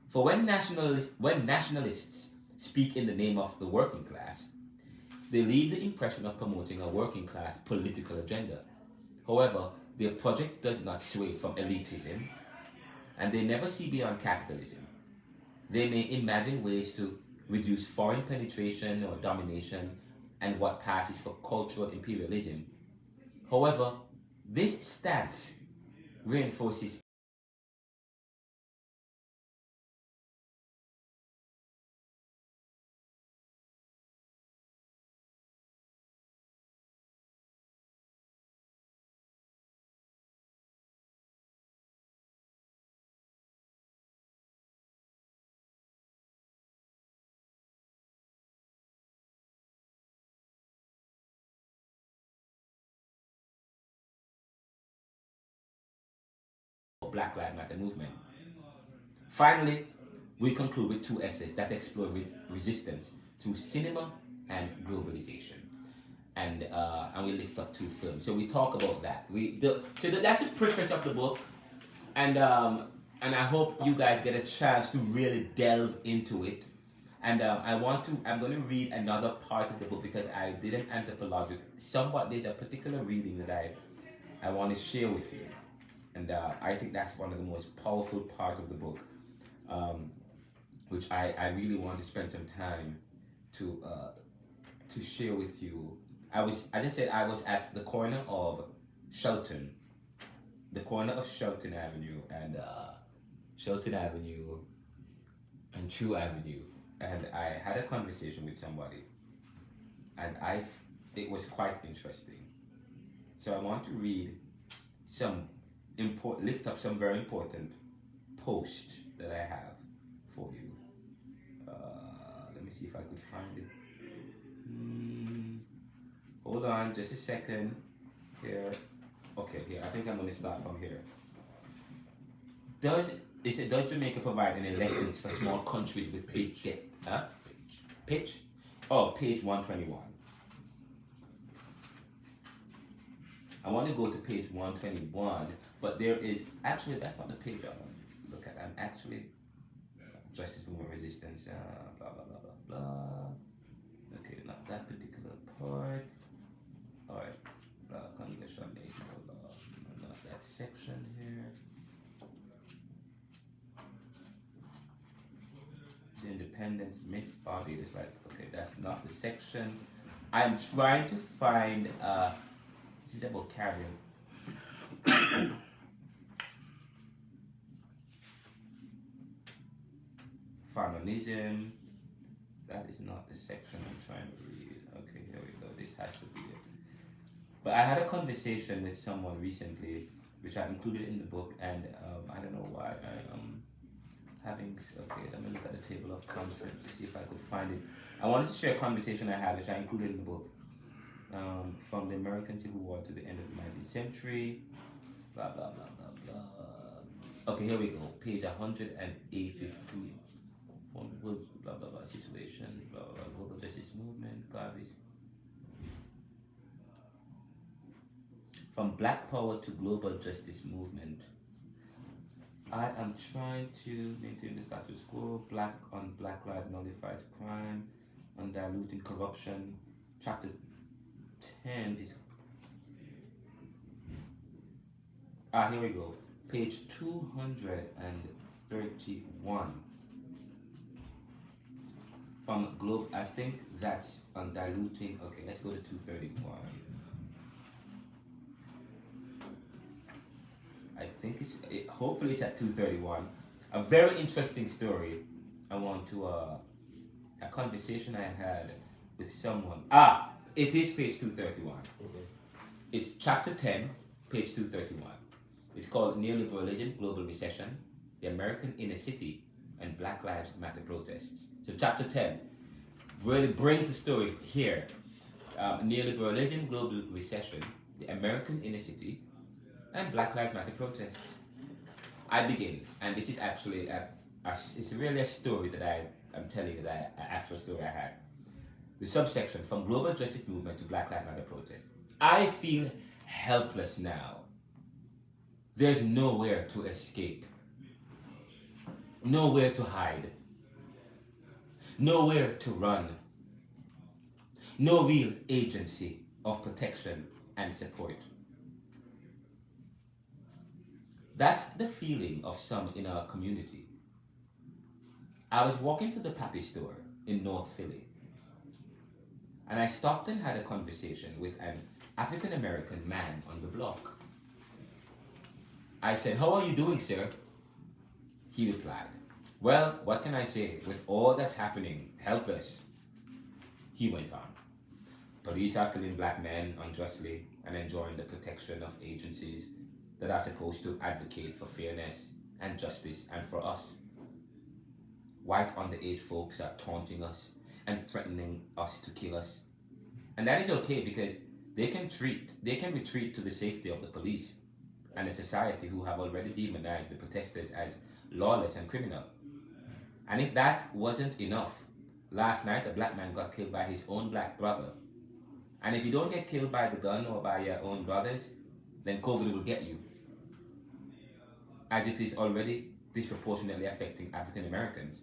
For when nationalists speak in the name of the working class, they leave the impression of promoting a working class political agenda. However, their project does not sway from elitism, and they never see beyond capitalism. They may imagine ways to reduce foreign penetration or domination and what passes for cultural imperialism. However, this stance reinforces of Black Lives Matter movement. Finally, we conclude with 2 essays that explore resistance through cinema and globalization. And we lift up 2 films. So we talk about that. That's the preface of the book. And I hope you guys get a chance to really delve into it. And I'm going to read another part of the book because I did an anthropological. There's a particular reading that I want to share with you. And I think that's one of the most powerful parts of the book, which I really want to spend some time to share with you. As I said, I was at the corner of Shelton Avenue and True Avenue, and I had a conversation with somebody, and it was quite interesting. So I want to read lift up some very important posts that I have for you. Let me see if I could find it. Hold on, just a second. Here. Okay, here. I think I'm going to start from here. Does Jamaica provide any lessons for small countries with big debt? Pitch? Oh, page 121. I want to go to page 121, but there is actually, that's not the page I want to look at. I'm actually justice movement resistance, blah blah blah blah blah. Okay, not that particular part. All right, congressional law, not that section here. The independence myth body is like, okay, that's not the section. I'm trying to find. This is about carrying. Feminism. That is not the section I'm trying to read. Okay, here we go. This has to be it. But I had a conversation with someone recently, which I included in the book, and I don't know why I am having. Okay, let me look at the table of contents to see if I could find it. I wanted to share a conversation I had, which I included in the book, from the American Civil War to the end of the 19th century. Blah blah blah blah blah. Okay, here we go. Page 183. Blah blah blah situation. Blah blah blah. Global justice movement. Garbage. From Black Power to Global Justice Movement. I am trying to maintain the status quo. Black lives nullifies crime. On diluting corruption. Chapter 10 is. Here we go. Page 231. From Globe, I think that's on diluting. Okay, let's go to 231. I think hopefully it's at 231. A very interesting story. I want to, a conversation I had with someone. It is page 231. Okay. It's chapter 10, page 231. It's called Neoliberalism, Global Recession, the American Inner City, and Black Lives Matter Protests. So chapter 10 really brings the story here. Neoliberalism, Global Recession, the American Inner City, and Black Lives Matter Protests. I begin, and this is actually it's really a story that I'm telling you, an actual story I had. The subsection, from Global Justice Movement to Black Lives Matter Protest. I feel helpless now. There's nowhere to escape. Nowhere to hide. Nowhere to run. No real agency of protection and support. That's the feeling of some in our community. I was walking to the Pappy store in North Philly, and I stopped and had a conversation with an African American man on the block. I said, "How are you doing, sir?" He replied, "Well, what can I say? With all that's happening, helpless." He went on, "Police are killing black men unjustly and enjoying the protection of agencies that are supposed to advocate for fairness and justice and for us. White underage folks are taunting us and threatening us to kill us. And that is okay because they can retreat to the safety of the police. and a society who have already demonized the protesters as lawless and criminal. And if that wasn't enough, last night a black man got killed by his own black brother. And if you don't get killed by the gun or by your own brothers, then COVID will get you, as it is already disproportionately affecting African Americans.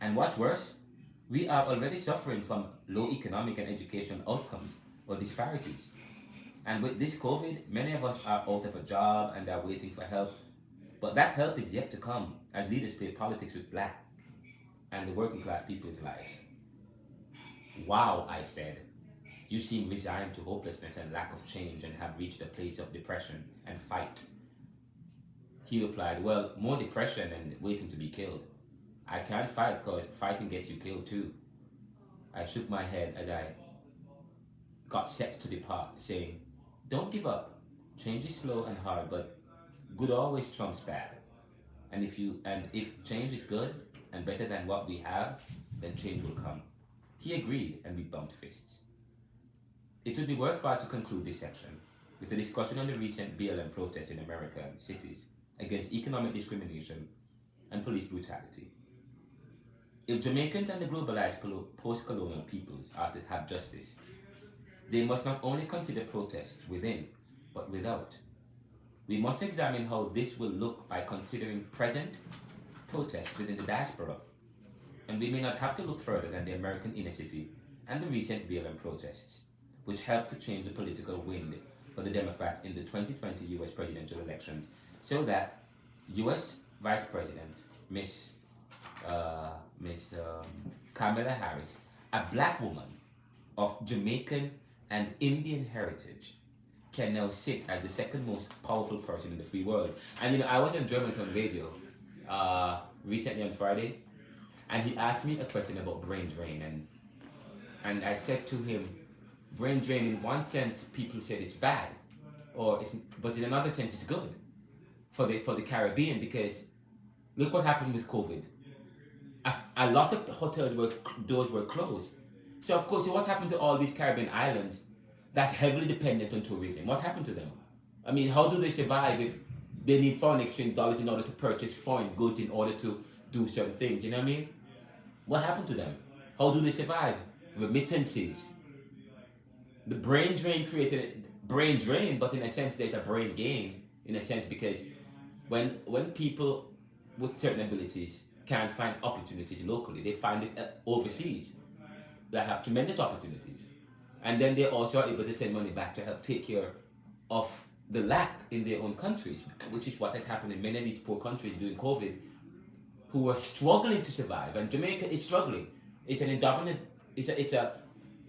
And what's worse, we are already suffering from low economic and educational outcomes or disparities. And with this COVID, many of us are out of a job and are waiting for help. But that help is yet to come as leaders play politics with black and the working class people's lives. Wow, I said. You seem resigned to hopelessness and lack of change and have reached a place of depression and fight. He replied, well, more depression and waiting to be killed. I can't fight because fighting gets you killed too. I shook my head as I got set to depart, saying, don't give up. Change is slow and hard, but good always trumps bad. And if change is good and better than what we have, then change will come. He agreed, and we bumped fists. It would be worthwhile to conclude this section with a discussion on the recent BLM protests in America and cities against economic discrimination and police brutality. If Jamaicans and the globalized post-colonial peoples are to have justice, they must not only consider protests within, but without. We must examine how this will look by considering present protests within the diaspora. And we may not have to look further than the American inner city and the recent BLM protests, which helped to change the political wind for the Democrats in the 2020 U.S. presidential elections, so that U.S. Vice President Miss Kamala Harris, a black woman of Jamaican and Indian heritage, can now sit as the second most powerful person in the free world. And I was on Germantown radio recently on Friday, and he asked me a question about brain drain, and I said to him, brain drain, in one sense, people said it's bad, but in another sense, it's good for the Caribbean, because look what happened with COVID. A lot of hotels doors were closed. So of course, what happened to all these Caribbean islands that's heavily dependent on tourism? What happened to them? I mean, how do they survive if they need foreign exchange dollars in order to purchase foreign goods in order to do certain things? You know what I mean? What happened to them? How do they survive? Remittances. The brain drain created brain drain, but in a sense there's a brain gain, in a sense, because when people with certain abilities can't find opportunities locally, they find it overseas. They have tremendous opportunities. And then they also are able to send money back to help take care of the lack in their own countries, which is what has happened in many of these poor countries during COVID, who are struggling to survive. And Jamaica is struggling. It's an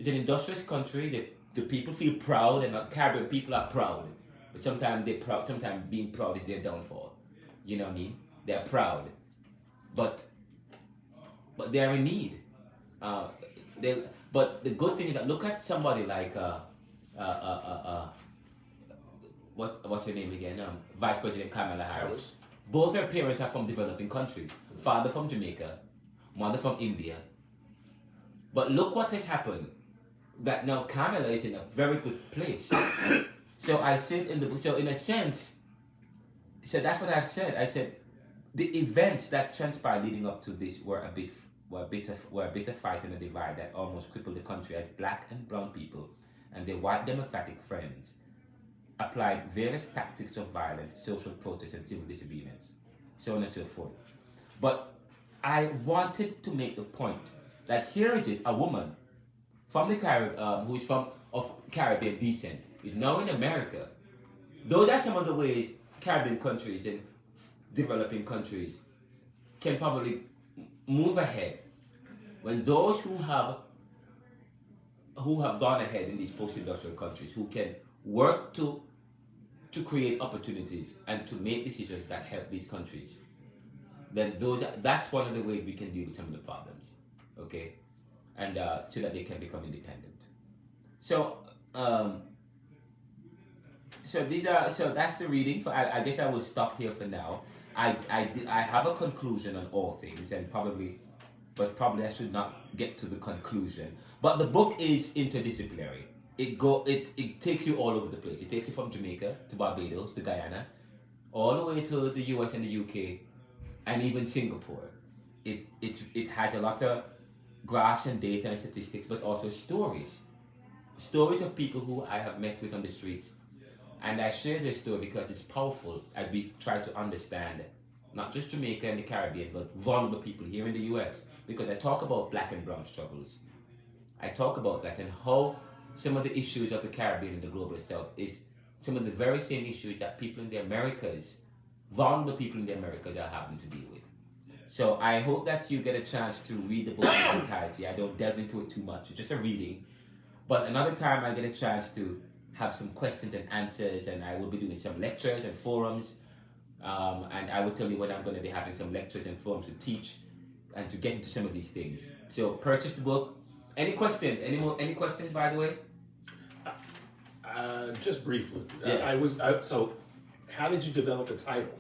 industrious country. The people feel proud, and the Caribbean people are proud. But sometimes they're proud. Sometimes being proud is their downfall. You know what I mean? They're proud, but they're in need. But the good thing is that look at somebody like what's her name again? Vice President Kamala Harris. Both her parents are from developing countries. Father from Jamaica, mother from India. But look what has happened. That now Kamala is in a very good place. So I said in a sense, so that's what I've said. I said the events that transpired leading up to this were a bit of fight and a divide that almost crippled the country, as black and brown people and their white democratic friends applied various tactics of violence, social protest, and civil disobedience, so on and so forth. But I wanted to make the point that here is it, a woman from the Caribbean, who is of Caribbean descent, is now in America. Those are some of the ways Caribbean countries and developing countries can probably move ahead, when those who have gone ahead in these post-industrial countries, who can work to create opportunities and to make decisions that help these countries, then that's one of the ways we can deal with some of the problems, okay, and so that they can become independent. So that's the reading. I guess I will stop here for now. I have a conclusion on all things, and probably I should not get to the conclusion. But the book is interdisciplinary. it takes you all over the place. It takes you from Jamaica to Barbados to Guyana, all the way to the US and the UK, and even Singapore. It has a lot of graphs and data and statistics, but also stories of people who I have met with on the streets. And I share this story because it's powerful as we try to understand not just Jamaica and the Caribbean, but vulnerable people here in the US. Because I talk about black and brown struggles. I talk about that and how some of the issues of the Caribbean and the global south is some of the very same issues that people in the Americas, vulnerable people in the Americas, are having to deal with. So I hope that you get a chance to read the book in its entirety. I don't delve into it too much. It's just a reading. But another time I get a chance to have some questions and answers, and I will be doing some lectures and forums. And I will tell you when I'm going to be having some lectures and forums to teach and to get into some of these things. So purchase the book. Any questions? Any questions, by the way? Just briefly. Yes. So how did you develop the title?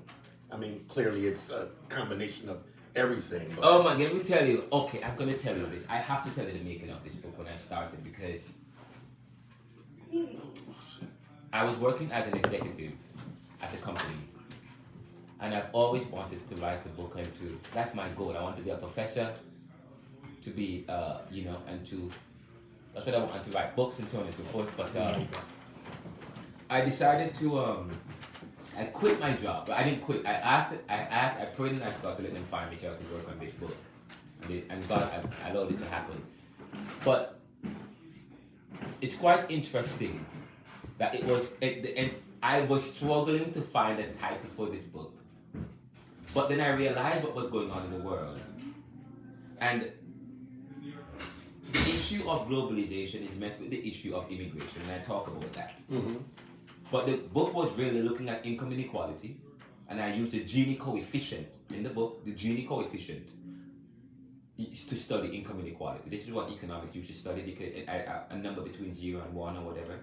I mean, clearly it's a combination of everything. But... Oh my, let me tell you. Okay, I'm going to tell you this. I have to tell you the making of this book when I started, because I was working as an executive at a company, and I've always wanted to write a book, and that's my goal. I want to be a professor, to be, that's what I want, to write books and so on and so forth. But I decided to, I quit my job, but I didn't quit. I prayed and asked God to let them find me so I could work on this book. And God allowed it to happen. But it's quite interesting that it was at the end, I was struggling to find a title for this book. But then I realized what was going on in the world. And the issue of globalization is met with the issue of immigration, and I talk about that. Mm-hmm. But the book was really looking at income inequality, and I used the Gini coefficient in the book, the Gini coefficient, to study income inequality. This is what economics usually study, because a number between 0 and 1 or whatever.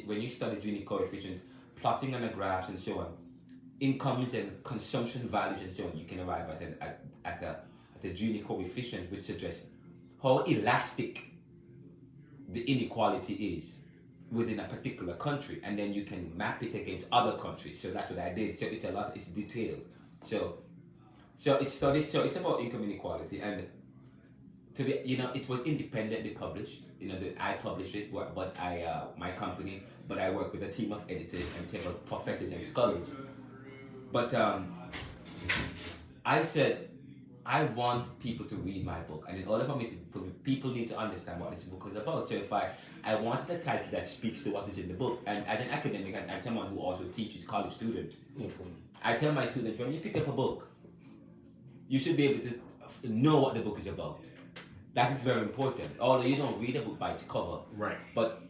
When you study Gini coefficient, plotting on the graphs and so on, incomes and consumption values and so on, you can arrive at the Gini coefficient, which suggests how elastic the inequality is within a particular country, and then you can map it against other countries. So that's what I did. So it's detailed. So it's about income inequality, and to be, it was independently published. I published it, but my company, but I work with a team of editors and several professors and scholars. But I said, I want people to read my book, and in order for me to, people need to understand what this book is about. So if I wanted a title that speaks to what is in the book, and as an academic and as someone who also teaches college students, I tell my students, when you pick up a book, you should be able to know what the book is about. That is very important. Although you don't read a book by its cover, right? But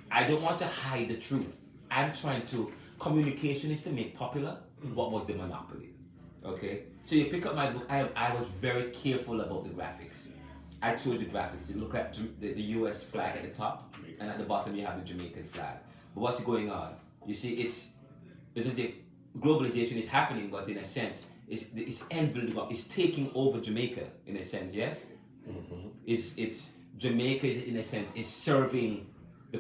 I don't want to hide the truth. I'm trying to. Communication is to make popular what was the monopoly. Okay? So you pick up my book, I was very careful about the graphics. I chose the graphics. You look at the US flag at the top, and at the bottom you have the Jamaican flag. But what's going on? You see, it's as if globalization is happening, but in a sense, it's taking over Jamaica, in a sense, yes? Mm-hmm. It's Jamaica, in a sense, is serving the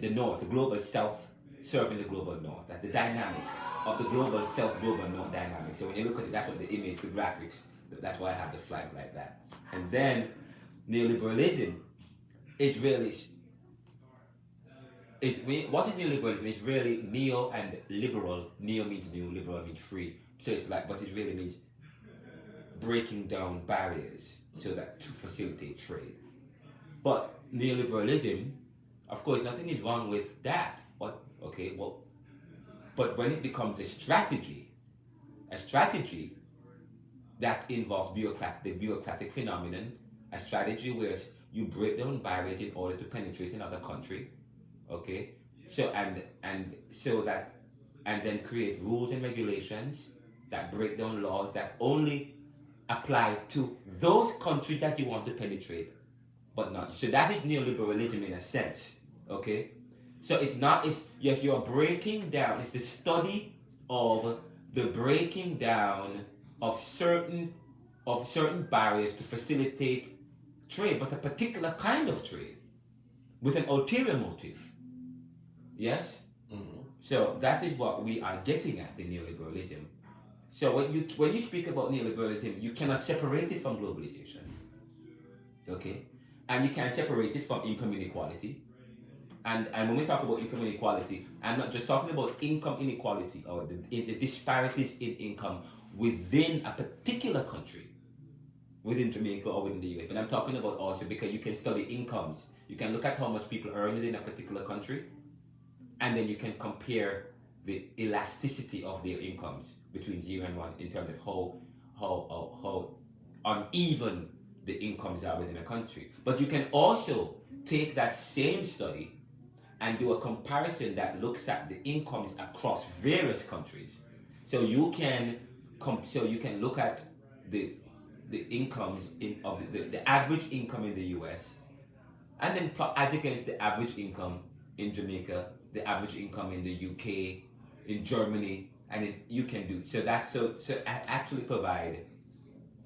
North, the global South, serving the global north. That the dynamic of the global south, global north dynamic. So when you look at it, that's what the image, the graphics, that's why I have the flag like that. And then neoliberalism is really, what is neoliberalism? It's really neo and liberal. Neo means new, liberal means free. So it's like, but it really means breaking down barriers so that to facilitate trade. But neoliberalism, of course, nothing is wrong with that. But when it becomes a strategy that involves the bureaucratic phenomenon, a strategy where you break down barriers in order to penetrate another country, okay? So and then create rules and regulations that break down laws that only apply to those countries that you want to penetrate, but not. So that is neoliberalism in a sense, okay? So yes, you're breaking down, it's the study of the breaking down of certain barriers to facilitate trade, but a particular kind of trade. with an ulterior motive. Yes? Mm-hmm. So that is what we are getting at in neoliberalism. So when you speak about neoliberalism, you cannot separate it from globalization. Okay? And you can't separate it from income inequality. And when we talk about income inequality, I'm not just talking about income inequality or the disparities in income within a particular country, within Jamaica or within the US, but I'm talking about also because you can study incomes. You can look at how much people earn within a particular country, and then you can compare the elasticity of their incomes between 0 and 1 in terms of how uneven the incomes are within a country. But you can also take that same study and do a comparison that looks at the incomes across various countries. So you can look at the incomes of the average income in the US, and then as against the average income in Jamaica, the average income in the UK, in Germany, and you can do so. That's so I actually provide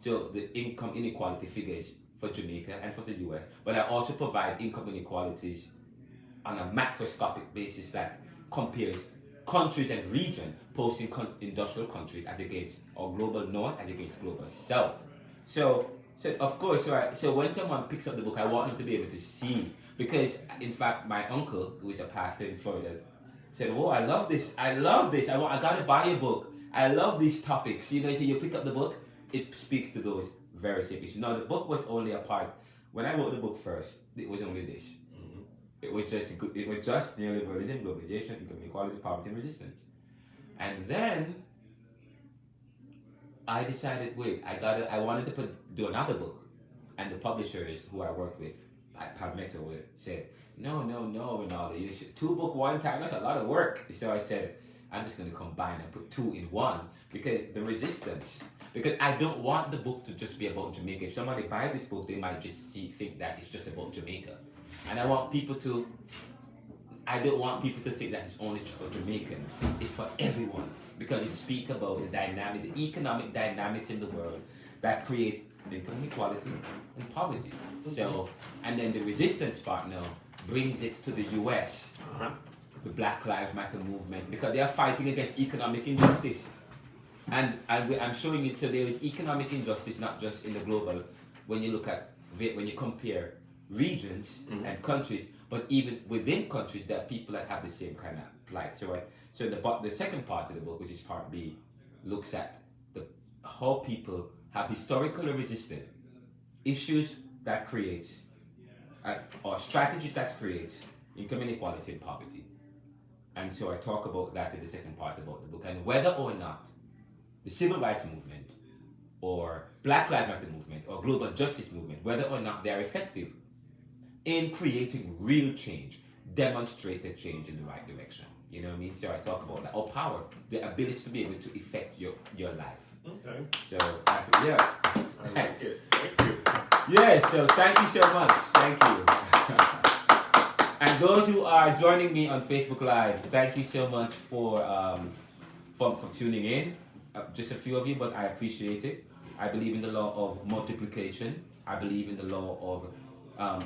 the income inequality figures for Jamaica and for the US, but I also provide income inequalities on a macroscopic basis that compares countries and region, post-industrial countries as against or global north as against global south. So of course, right. So when someone picks up the book, I want them to be able to see, because in fact, my uncle, who is a pastor in Florida, said, "Oh, I love this. I gotta buy a book. I love these topics." So you pick up the book, it speaks to those very same issues. Now, the book was only a part. When I wrote the book first, it was only this. Mm-hmm. It was just neoliberalism, globalization, income inequality, poverty, and resistance. And then I decided, I wanted to do another book, and the publishers who I work with at Palmetto said, no, Renaldo, you should 2 book 1 time, that's a lot of work. So I said, I'm just going to combine and put 2 in 1, because the resistance, because I don't want the book to just be about Jamaica. If somebody buys this book, they might just think that it's just about Jamaica. And I don't want people to think that it's only for Jamaicans. It's for everyone, because it speaks about the economic dynamics in the world that create income inequality and poverty. So, and then the resistance part now brings it to the US, the Black Lives Matter movement, because they are fighting against economic injustice. And I'm showing it, so there is economic injustice not just in the global, when you compare regions and countries, but even within countries, there are people that have the same kind of plight. So the second part of the book, which is part B, looks at how people have historically resisted issues that creates or strategies that creates income inequality and poverty. And so I talk about that in the second part about the book, and whether or not the civil rights movement or Black Lives Matter movement or global justice movement, whether or not they are effective in creating real change, demonstrated change in the right direction. You know what I mean? So I talk about that. Or power, the ability to be able to affect your life. Okay. So, yeah. I like it. Thank you. Yeah, so thank you so much. Thank you. And those who are joining me on Facebook Live, thank you so much for tuning in. Just a few of you, but I appreciate it. I believe in the law of multiplication. I believe in the law of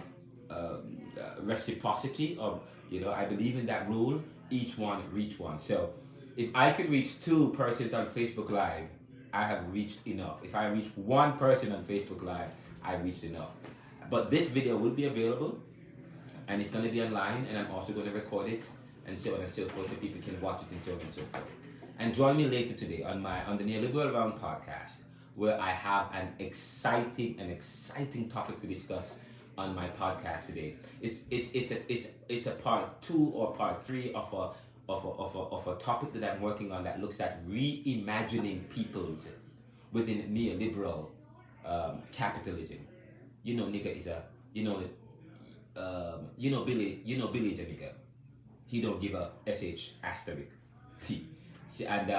reciprocity. I believe in that rule. Each one reach one. So if I could reach 2 persons on Facebook Live, I have reached enough. If I reach 1 person on Facebook Live, I reached enough. But this video will be available, and it's going to be online, and I'm also going to record it, and so on and so forth, so people can watch it and so on and so forth. And join me later today on the Neoliberal Round podcast, where I have an exciting topic to discuss on my podcast today. It's a part 2 or part 3 of a topic that I'm working on that looks at reimagining peoples within neoliberal capitalism. Nigga is Billy is a nigga. He don't give a sh asterisk t. And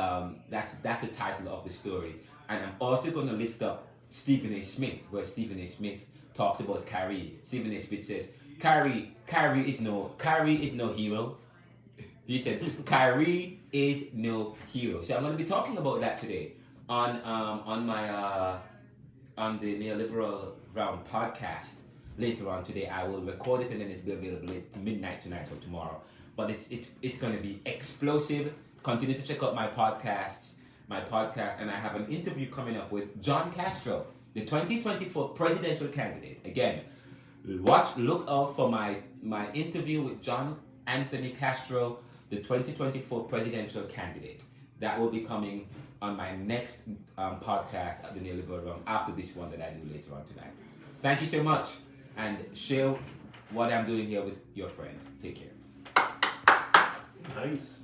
that's the title of the story. And I'm also going to lift up Stephen A. Smith, where Stephen A. Smith talks about Kyrie. Stephen A. Smith says, Kyrie is no hero. He said, Kyrie is no hero. So I'm going to be talking about that today on the Neoliberal Round podcast. later on today. I will record it and then it'll be available at midnight tonight or tomorrow. But it's going to be explosive. Continue to check out my podcast, and I have an interview coming up with John Castro, the 2024 presidential candidate. Again, look out for my interview with John Anthony Castro, the 2024 presidential candidate. That will be coming on my next podcast at the Neoliberalism after this one that I do later on tonight. Thank you so much, and share what I'm doing here with your friends. Take care. Nice.